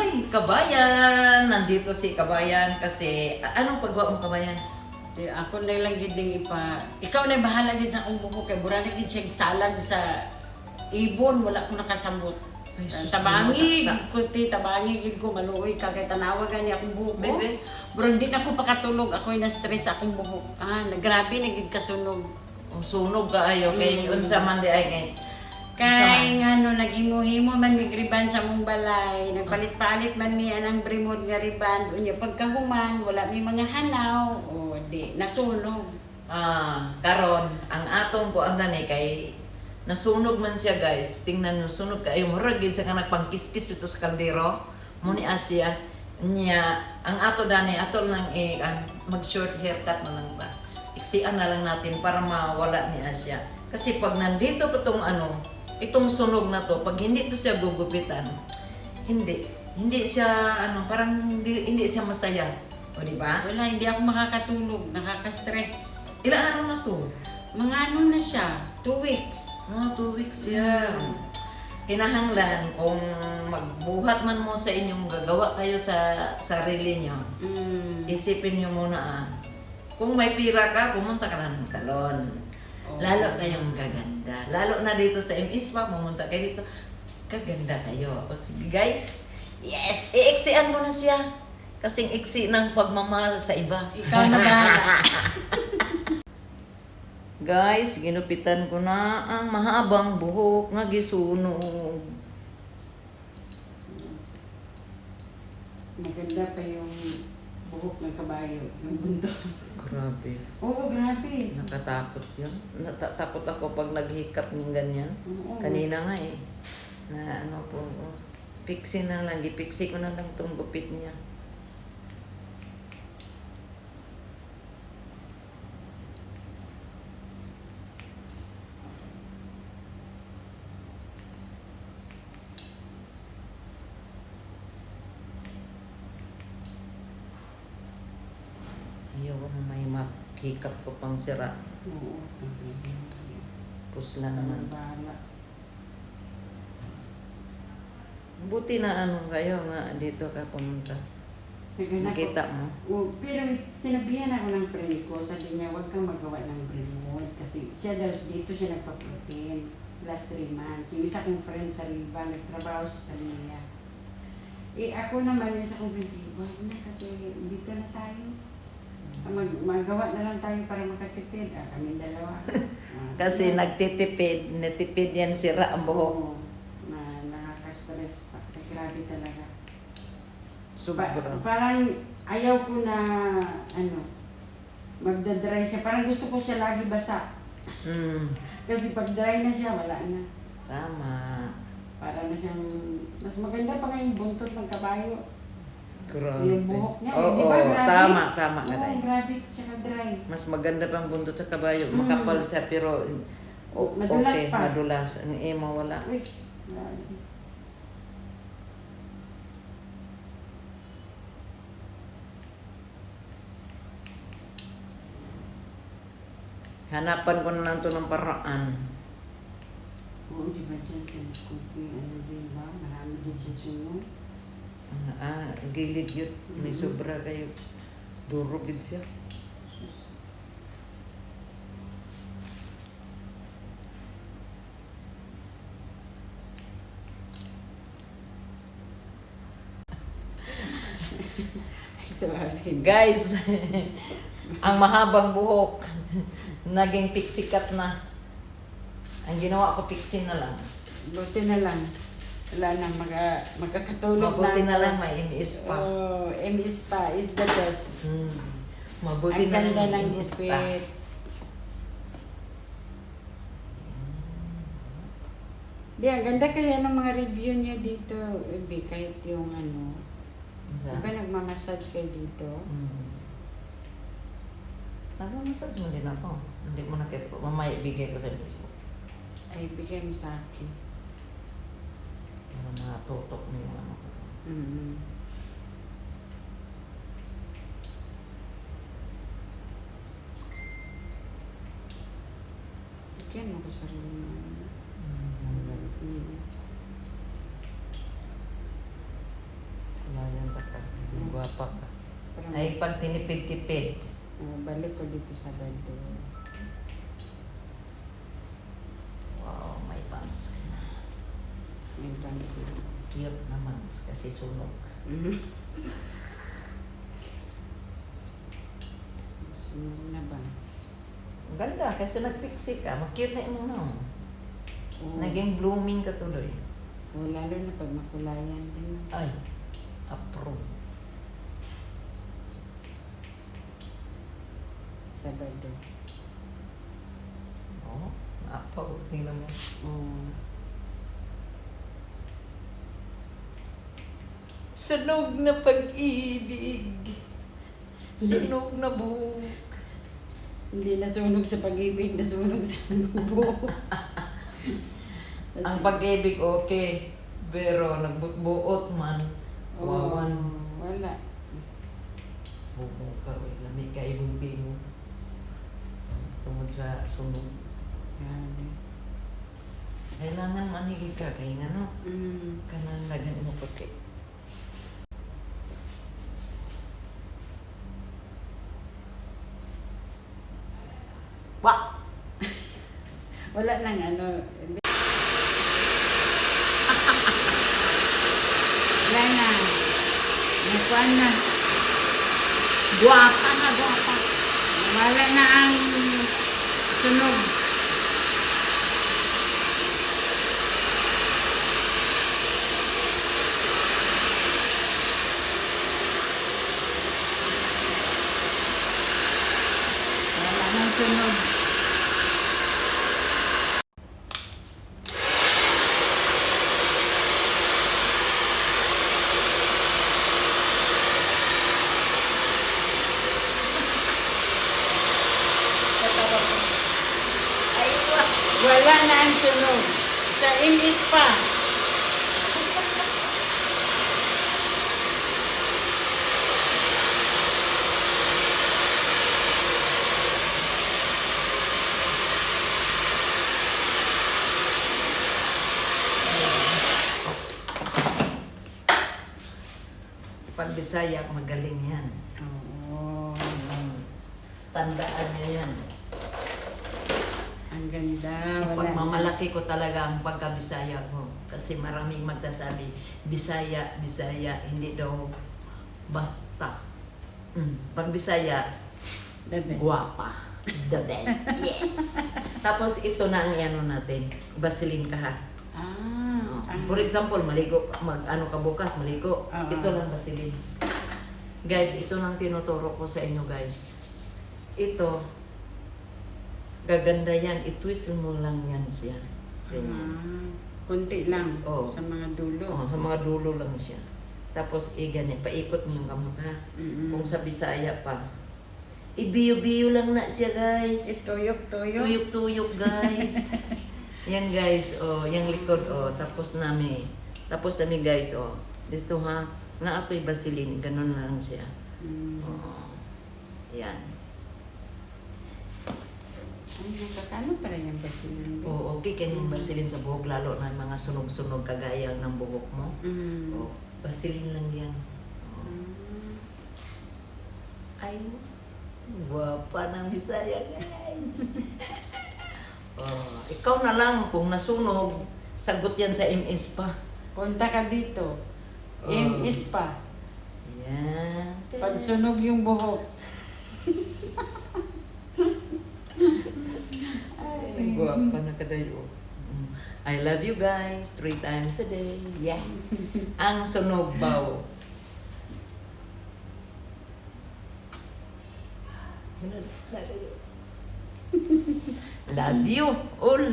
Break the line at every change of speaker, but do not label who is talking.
Ay, kabayan! Nandito si kabayan kasi... anong pagwa mo kabayan?
Ako na lang gid ding ikaw na bahala gid sa akong buhok kay mura na gid siya salag sa ibon, wala ko nakasambot.
Ay, sus,
Tabangi
ano,
gid ko tabangi gid ko maluoy ka kay tanawa gani akong buhok.
Bebe.
Bro, di na ko pakatulog, ako na stress akong buhok. Nagrabe na gid kasunog.
Oh, sunog kaayo kay unsa man di ay kay...
Kay ngano naghimo-himo man mi riban sa mong balay, nagpalit-palit man mi anang brimod nga riban, unya pagkahuman wala mi mga hanaw, o di nasunog.
Karon ang atong kuan ni kay nasunog man siya guys. Tingnan niyo sunog kaayo murag gid sa kanang pangkiskis ito sa kaldero. Muni Asia niya ang ato dani ato lang mag short haircut na lang ba. Iksian na lang natin para mawala ni Asia. Kasi pag nandito pa tong itong sunog na to, pag hindi to siya gugupitan, hindi siya parang hindi siya masaya. O di ba?
Wala, hindi ako makakatulog, nakaka-stress.
Ilang araw na to?
Mga ano na siya, 2 weeks.
2 weeks yan. Kinahanglan kung magbuhat man mo sa inyong gagawa kayo sa sarili nyo, isipin nyo muna kung may pira ka, pumunta ka na ng salon. Lalo kayong gaganda. Lalo na dito sa MS pa, pumunta kayo dito. Kaganda kayo. O sige guys, yes! Iiksian mo na siya. Kasing iksi ng pagmamahal sa iba.
Ikaw na bahala.
Guys, ginupitan ko na ang mahabang buhok nga gisunog.
Maganda pa yung buhok ng kabayo, yung buntot.
Grabe.
Oo, grabe.
Nakatakot yun. Natatakot ako pag naghikap ng ganyan.
Oo.
Kanina nga na pixie na lang. Gipixie ko na lang itong gupit niya. Ayaw ko may maghikap ko pang sira.
Oo.
Pusla naman.
Bahala.
Buti na kayo nga dito ka pumunta. Nakita mo?
Pero sinabihan ako ng friend ko, sabi niya, huwag kang magawa ng Bremod. Kasi siya daw dito siya nagpa-protein. Last 3 months. Yung isa kong friend sa Riba, nagtrabaho sa Sanilla. Ako naman, yung isa kong friend, wag na kasi dito na tayo. Magawa na lang tayo para makatipid. Kami dalawa.
Kasi natipid yan sira ang buhok.
Oo, nakaka-stress pa. Grabe talaga.
Sobra.
Parang ayaw ko na, magdadry siya. Parang gusto ko siya lagi basa. Kasi pag dry na siya, wala na.
Tama.
Para na siyang, mas maganda pa nga yung buntot ng kabayo.
Grabe.
Yung buhok niya,
Oo,
di ba grabe?
tama ka
Oo,
dahil.
grabe siya ka-dry.
Mas maganda pang bundot sa kabayo. Makapal siya pero
Madulas
okay,
pa.
madulas. Ang mawala.
Uy, grabe.
Hanapan ko na lang to ng paraan.
Oo, di ba dyan sa cookie, din ba? Marami din siya sunog.
Gilid yun. May sobra kayo. Durugid siya. Guys, ang mahabang buhok, naging piksikat na. Ang ginawa ko, pixie na lang.
Buti na lang. Wala na, magkakatulog
Mabuti
na.
na lang, may MS pa.
Oh, MS pa is the best.
Mabuti
Ang
na
ganda
lang
ng
MS pa.
gupit. Di, ang ganda kaya ng mga review niya dito. Ebi, kahit yung di ba nagmamassage kayo dito?
Nagmamassage mo din ako. Hindi mo nakita ko. Mamaya ibigay ko sa Facebook.
Ay, bigay mo sa akin.
Para matutok mo yung ko.
Bigyan mo ko sarili mo.
Ay, pag tinipid-tipid.
Balik ko dito sa bando.
Wow, may bangs ka na.
May bangs na.
Cute naman kasi sunog.
Sunog na bangs.
Ang ganda kasi nagpiksi ka. Mag-cute na yung no.
Oo.
Naging blooming ka tuloy.
Lalo na pag makulayan din.
Ay, approve.
Sabado.
Oo, approve. Tingnan mo.
Oo.
Sunog na pag-ibig. Sunog na buhok.
Hindi nasunog sa pag-ibig, nasunog sa bubo.
Ang pag-ibig okay. Pero nagbuot man. Wawan.
Wala.
Bubo ka. Lami ka ibunti mo. Tungod sa sunog.
Grabe.
Kailangan manigig ka. Kaya nga no. Kanang lagan mo pagkay. Wah!
Wala nang ano. Wala na. Nakuan na.
Guwapa na, guwapa.
Wala na ang sunog. Wala nang sunog.
Ay, wah!
Wala na ang sunog. Sa imis pa.
Pag Bisaya, magaling yan.
Oo.
Tandaan niya yan.
Ang ganda. Wala na.
Pagmamalaki ko talaga ang pagka-Bisaya ko. Kasi maraming magsasabi, Bisaya, Bisaya, hindi daw basta. Pag Bisaya,
The best.
guwapa. The best. Yes. Tapos ito na ang ano natin. Vaseline ka ha. For example, maligo, mag-ano ka bukas, maligo. Ito lang Vaseline. Guys, ito lang tinuturo ko sa inyo guys. Ito, gaganda yan. I-twist mo lang yan siya. Ganyan.
Kunti lang
Oo.
sa mga dulo.
Oh, sa mga dulo lang siya. Tapos, ganyan, paikot mo yung kamot ha. Kung sa Bisaya pa. Ibiyo-biyo lang na siya guys.
Tuyok-tuyok.
Tuyok-tuyok guys. Yan guys, oh, yung likod, oh. Tapos nami guys, oh. Dito ha, na ato'y Vaseline, ganun na lang siya. Oh. Yan.
Ay, nakakano pala yung Vaseline.
Oh, okay kanyang Vaseline sa buhok, lalo na mga sunog-sunog kagaya ng buhok mo. Oh, Vaseline lang yan. Oh. Ay, guwapa ng Bisaya guys. Oh, ikaw na lang kung nasunog, sagot yan sa MS pa.
Punta ka dito. MS pa.
Yan.
Pag sunog yung buhok.
Ay, guwapa na kadayo. I love you guys 3 times a day. Yeah. Ang sunog baw. Love you all.